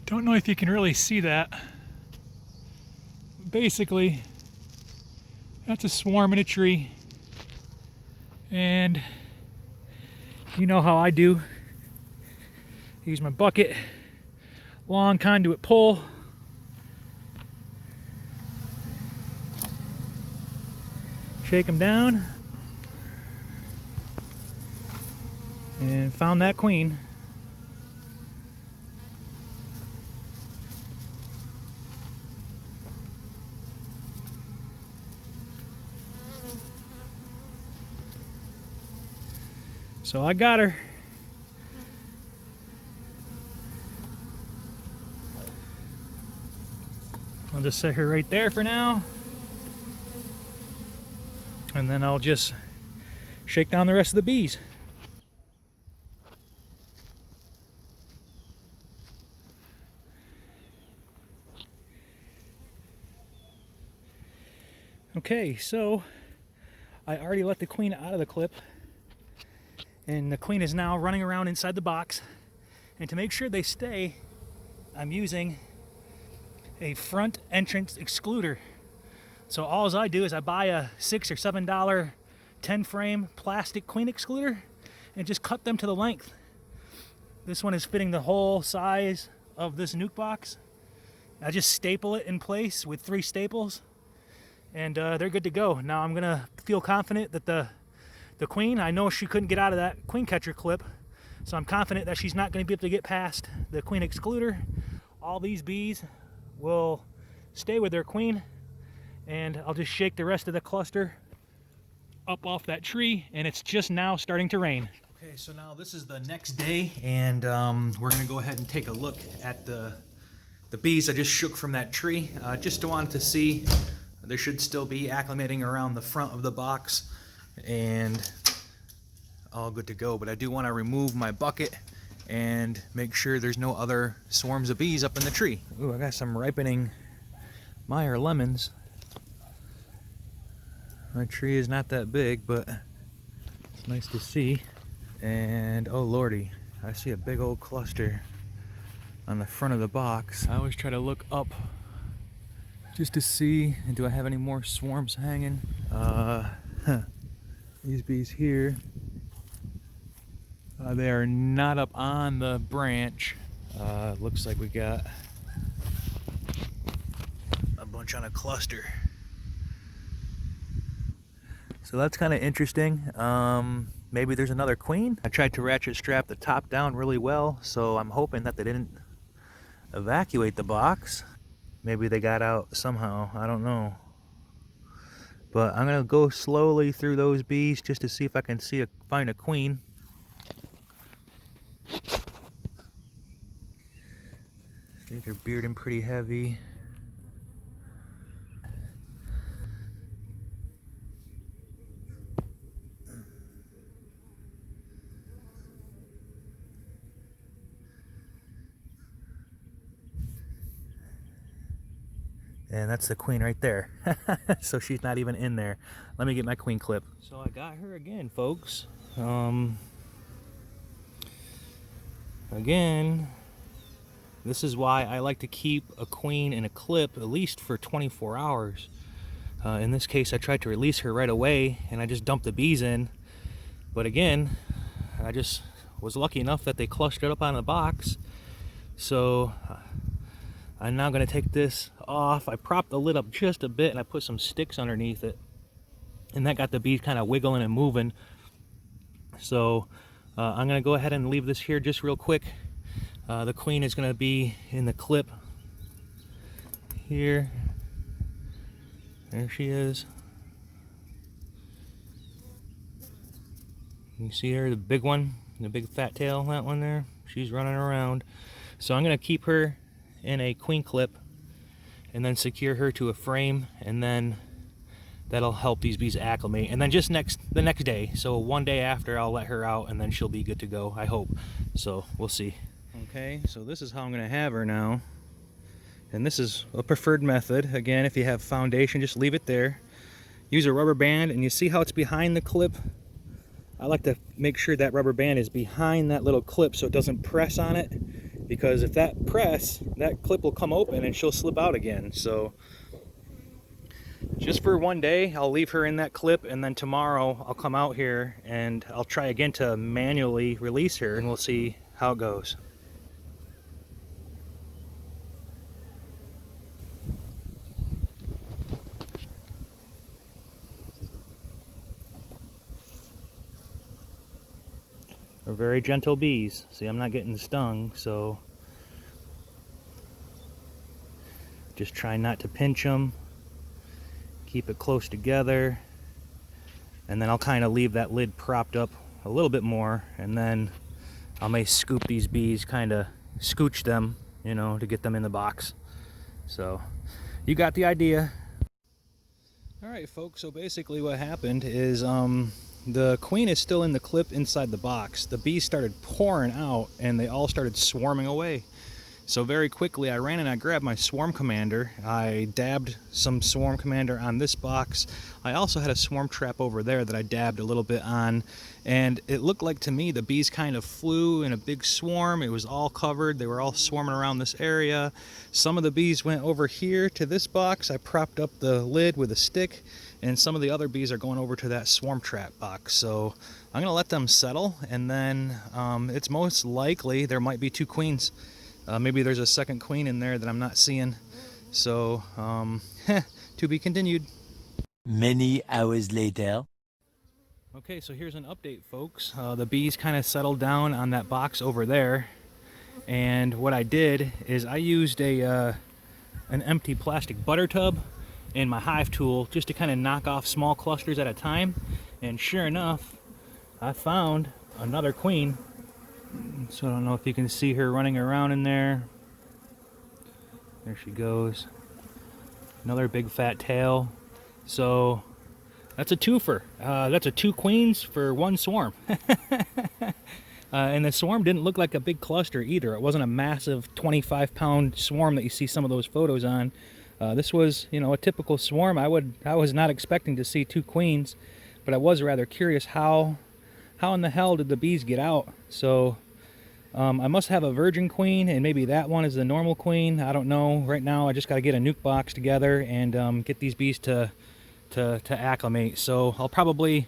Don't know if you can really see that. Basically, that's a swarm in a tree. And you know how I do. Use my bucket, long conduit pole. Shake them down. And found that queen. So I got her. I'll just set her right there for now. And then I'll just shake down the rest of the bees. Okay, so I already let the queen out of the clip. And the queen is now running around inside the box. And to make sure they stay, I'm using a front entrance excluder. So all I do is I buy a $6 or $7 10 frame plastic queen excluder and just cut them to the length. This one is fitting the whole size of this nuke box. I just staple it in place with 3 staples and they're good to go. Now I'm gonna feel confident that the queen, I know she couldn't get out of that queen catcher clip, so I'm confident that she's not going to be able to get past the queen excluder. All these bees will stay with their queen, and I'll just shake the rest of the cluster up off that tree, and it's just now starting to rain. Okay, so now this is the next day, and we're going to go ahead and take a look at the bees I just shook from that tree. Just wanted to see, they should still be acclimating around the front of the box, and all good to go. But I do want to remove my bucket and make sure there's no other swarms of bees up in the tree. Ooh, I got some ripening Meyer lemons. My tree is not that big, but it's nice to see. And oh lordy, I see a big old cluster on the front of the box. I always try to look up just to see, do I have any more swarms hanging? These bees here, they are not up on the branch. Looks like we got a bunch on a cluster. So that's kind of interesting. Maybe there's another queen. I tried to ratchet strap the top down really well, so I'm hoping that they didn't evacuate the box. Maybe they got out somehow, I don't know. But I'm gonna go slowly through those bees just to see if I can find a queen. They're bearding pretty heavy. And that's the queen right there. So she's not even in there. Let me get my queen clip. So I got her again, folks. Again, this is why I like to keep a queen in a clip at least for 24 hours. In this case, I tried to release her right away and I just dumped the bees in. But again, I just was lucky enough that they clustered up on the box. So I'm now going to take this off. I propped the lid up just a bit and I put some sticks underneath it. And that got the bees kind of wiggling and moving. So I'm going to go ahead and leave this here just real quick. The queen is going to be in the clip here. There she is. You see her, the big one, the big fat tail, that one there? She's running around. So I'm going to keep her in a queen clip and then secure her to a frame, and then that'll help these bees acclimate. And then just the next day, so one day after, I'll let her out and then she'll be good to go, I hope. So we'll see. Okay, so this is how I'm going to have her now. And this is a preferred method. Again, if you have foundation, just leave it there. Use a rubber band, and you see how it's behind the clip? I like to make sure that rubber band is behind that little clip so it doesn't press on it, because if that clip will come open and she'll slip out again. So just for one day, I'll leave her in that clip, and then tomorrow I'll come out here and I'll try again to manually release her, and we'll see how it goes. They're very gentle bees. See, I'm not getting stung, so just try not to pinch them. Keep it close together, and then I'll kind of leave that lid propped up a little bit more, and then I may scoop these bees, kind of scooch them, you know, to get them in the box. So you got the idea. All right, folks, so basically what happened is the queen is still in the clip inside the box. The bees started pouring out and they all started swarming away. So very quickly I ran and I grabbed my swarm commander. I dabbed some swarm commander on this box. I also had a swarm trap over there that I dabbed a little bit on, and it looked like to me the bees kind of flew in a big swarm. It was all covered. They were all swarming around this area. Some of the bees went over here to this box. I propped up the lid with a stick, and some of the other bees are going over to that swarm trap box. So I'm gonna let them settle, and then it's most likely there might be two queens. Maybe there's a second queen in there that I'm not seeing. So, to be continued. Many hours later. Okay, so here's an update, folks. The bees kind of settled down on that box over there. And what I did is I used an empty plastic butter tub and my hive tool just to kind of knock off small clusters at a time. And sure enough, I found another queen. So I don't know if you can see her running around in there. There she goes. Another big fat tail. So that's a twofer. That's a two queens for one swarm. And the swarm didn't look like a big cluster either. It wasn't a massive 25-pound swarm that you see some of those photos on. This was, you know, a typical swarm. I was not expecting to see two queens, but I was rather curious how in the hell did the bees get out? So I must have a virgin queen, and maybe that one is the normal queen. I don't know. Right now I just got to get a nuke box together and get these bees to acclimate. So I'll probably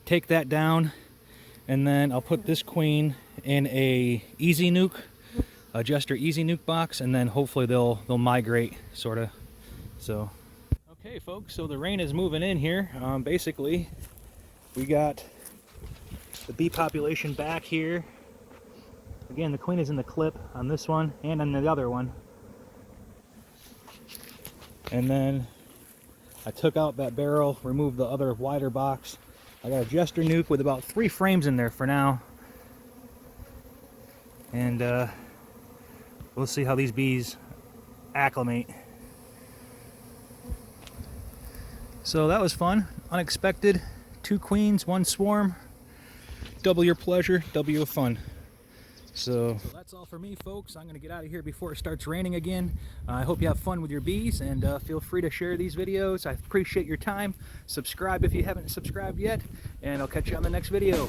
take that down, and then I'll put this queen in a easy nuke, a Jester easy nuke box, and then hopefully they'll migrate, sort of. So okay, folks, so the rain is moving in here. Basically we got the bee population back here. Again, the queen is in the clip on this one and on the other one. And then I took out that barrel, removed the other wider box. I got a Jester nuke with about 3 frames in there for now. And we'll see how these bees acclimate. So that was fun, unexpected. 2 queens, 1 swarm. Double your pleasure, double your fun. So that's all for me, folks. I'm going to get out of here before it starts raining again. I hope you have fun with your bees, and feel free to share these videos. I appreciate your time. Subscribe if you haven't subscribed yet, and I'll catch you on the next video.